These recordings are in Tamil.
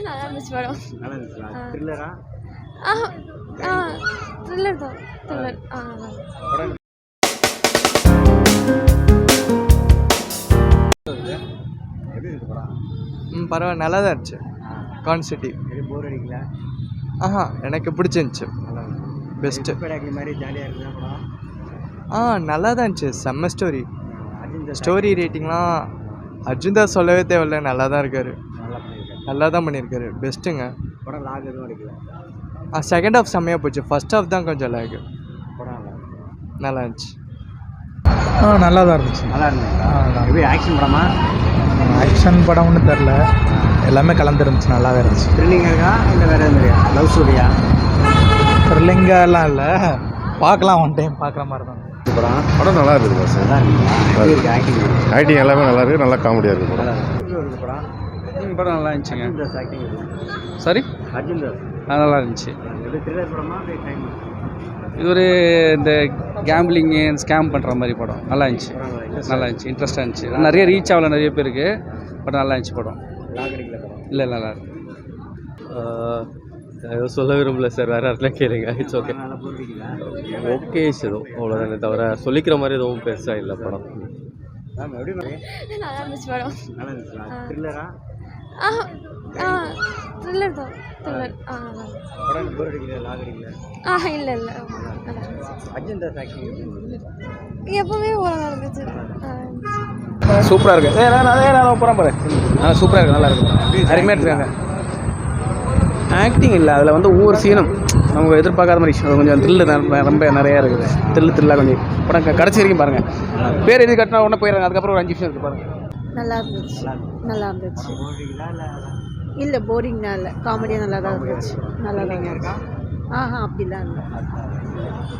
நல்லா இருந்துச்சு படம். நல்லா இருந்துச்சா? த்ரில்லரா? ஆஹா ஆ த்ரில்லர் தான். த்ரில்லர் நல்லா படம் எப்படி இருக்கு படம்? பரவாயில்ல, நல்லா தான் இருந்துச்சு. கான்செப்டிவ் எதுவும் போர் அடிக்கல? எனக்கு பிடிச்சிருந்துச்சு. நல்லா இருக்கு. பெஸ்ட்டு. குப்பைடாக்கி மாதிரி ஜாலியாக இருக்குதா படம்? நல்லா தான் இருந்துச்சு. செம்ம ஸ்டோரி. அர்ஜுன் ஸ்டோரி ரேட்டிங்லாம் அர்ஜுன் தாஸ் சொல்லவே தேவையில்ல, நல்லா தான் இருக்காரு. நல்லா பண்ணியிருக்காரு. நல்லா தான் பண்ணியிருக்காரு. பெஸ்ட்டுங்க. படம் லாக் எதுவும் அடிக்கல? செகண்ட் ஹாஃப் செம்மையாக போச்சு. ஃபர்ஸ்ட் ஹாஃப் தான் கொஞ்சம் லேக். படம் நல்லா இருக்கு. நல்லா இருந்துச்சு. நல்லா தான் இருந்துச்சு. நல்லா இருந்துச்சா? எப்படி ஆக்ஷன் படமா? ஆக்ஷன் படம்னு தெரில, எல்லாமே கலந்துருந்துச்சு. நல்லாவே இருந்துச்சு. த்ரில்லிங்காக இருக்கா இல்லை வேறு எதுவும் இல்லையா? லவ் ஸ்டோரியா? த்ரில்லிங்காலாம் இல்லை, பார்க்கலாம், ஒன் டைம் பார்க்குற மாதிரி தான். படம் நல்லா இருக்குது பாஸ். நல்லா இருக்கு. ஆக்டிங் ஆக்டிங் எல்லாமே நல்லா இருக்குது, நல்லா காமெடியாக இருக்குது படம். நல்லா இருக்கு படம். படம் நல்லா இருந்துச்சுங்க. அர்ஜுன் தாஸ் ஆக்டிங் எப்படி? சாரி, அர்ஜுன் தாஸ் நல்லா இருந்துச்சு. எப்படி த்ரில்லர் படமா அப்படியே டைம்? இது ஒரு இந்த கேம்பிளிங்கு ஸ்கேம் பண்ணுற மாதிரி படம். நல்லா இருந்துச்சு. நல்லா இருந்துச்சு, இன்ட்ரெஸ்டாக இருந்துச்சு. நிறைய ரீச் ஆகல நிறைய பேருக்கு, பட் நல்லா இருந்துச்சு படம். லாக் அடிக்கல படம்? இல்லை நல்லா இருக்கு. சொல்ல விரும்பல சார், வேறு இடத்துல கேளுங்க. It's okay. நல்லா போர் அடிக்கல? ஓகே ஏதோ அவ்வளோதானே தவிர சொல்லிக்கிற மாதிரி எதுவும் பெருசாக இல்லை படம். மேம் எப்படி நல்லா இருந்துச்சு படம். நல்லா இருந்துச்சா? த்ரில்லரா? ஆஹா த்ரில்லர் தான். த்ரில்லர் நல்லா படம் போர் அடிக்கல? லாக் அடிக்கல? இல்லை இல்லை நல்லா இருந்துச்சு. அர்ஜுன் தாஸ் ஆக்டிங் எப்படி இருந்துச்சு? எப்பவுமே ஒழுங்காக இருந்துச்சு. சூப்பராக இருக்குது. நான் போகிறேன் பாரு. சூப்பராக இருக்குது, நல்லா இருக்குது. அருமையாக இருக்காங்க. ஆக்டிங் இல்லை, அதில் வந்து ஒவ்வொரு சீனும் நம்ம எதிர்பார்க்காத மாதிரி கொஞ்சம் த்ரில்லு ரொம்ப நிறையா இருக்குது. த்ரில்லாக கொஞ்சம் படம் கடைசி வரைக்கும் பாருங்கள். பேர் எது கட்டினா உடனே போயிடுறாங்க, அதுக்கப்புறம் ஒரு 5 நிமிஷம் இருக்குது பாருங்கள். நல்லா இருந்துச்சு. நல்லா இருந்துச்சு. போர் அடிக்கல இல்லை? இல்லை போரிங்னா இல்லை, காமெடியாக நல்லா தான் இருந்துச்சு. நல்லா தான் இருக்கா? அப்படிலாம் இல்லை.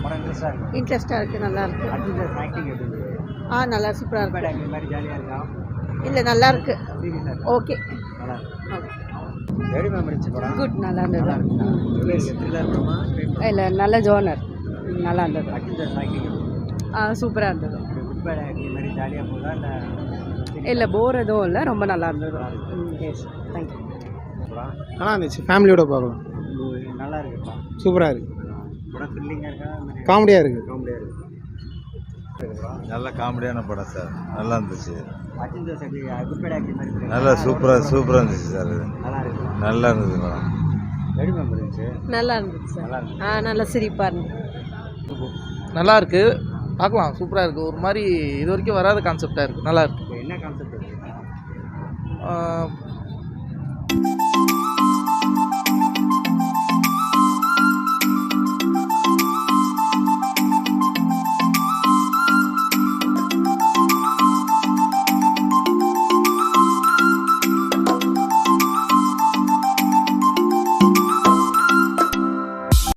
படம் இன்ட்ரெஸ்டாக இருக்கு. இன்ட்ரெஸ்டாக இருக்குது, நல்லா இருக்குது. அர்ஜுன் தாஸ் ஆக்டிங் எப்படி இருந்துச்சு? நல்லா சூப்பராக இருக்கு. குப்பைடாக்கி மாதிரி ஜாலியாக இருக்கா? இல்லை நல்லா இருக்குது. சீரியஸாக இருக்கா? ஓகே. நல்லா இருக்கு. எப்படி மேம் இருந்துச்சு படம்? குட், நல்லா இருந்தது. த்ரில்லர் படமா? இல்லை நல்ல ஜோனர், நல்லா இருந்தது. அர்ஜுன் தாஸ் ஆக்டிங் எப்படி? சூப்பராக இருந்தது. குப்பைடாக்கி மாதிரி ஜாலியாக போதா இல்லை? இல்லை போர் எதுவும் இல்லை, ரொம்ப நல்லா இருந்தது. Yes, thank you. நல்லா இருந்துச்சு. ஃபேமிலியோட பார்க்கலாம். நல்லா இருக்குப்பா. சூப்பராக இருக்குது. படம் த்ரில்லிங்காக இருக்கா? காமெடியாக இருக்குது. காமெடியாக இருக்கு. நல்ல காமெடியான படம் சார், நல்லா இருந்துச்சு. அர்ஜுன் தாஸ் எப்படி குப்பைடாக்கி மாதிரி நல்லா சூப்பராக இருந்துச்சு சார். நல்லா இருக்கு. நல்லா இருந்தது படம். எப்படி மேம் இருந்துச்சு? நல்லா இருந்துச்சு சார். நல்லா இருக்கு. நல்லா சிரிப்பாக இருந்தது. நல்லா இருக்குது, பார்க்கலாம். சூப்பராக இருக்குது. ஒரு மாதிரி இது வரைக்கும் வராத கான்செப்டாக இருக்குது. நல்லா இருக்குது. என்ன கான்செப்ட் இருக்கு?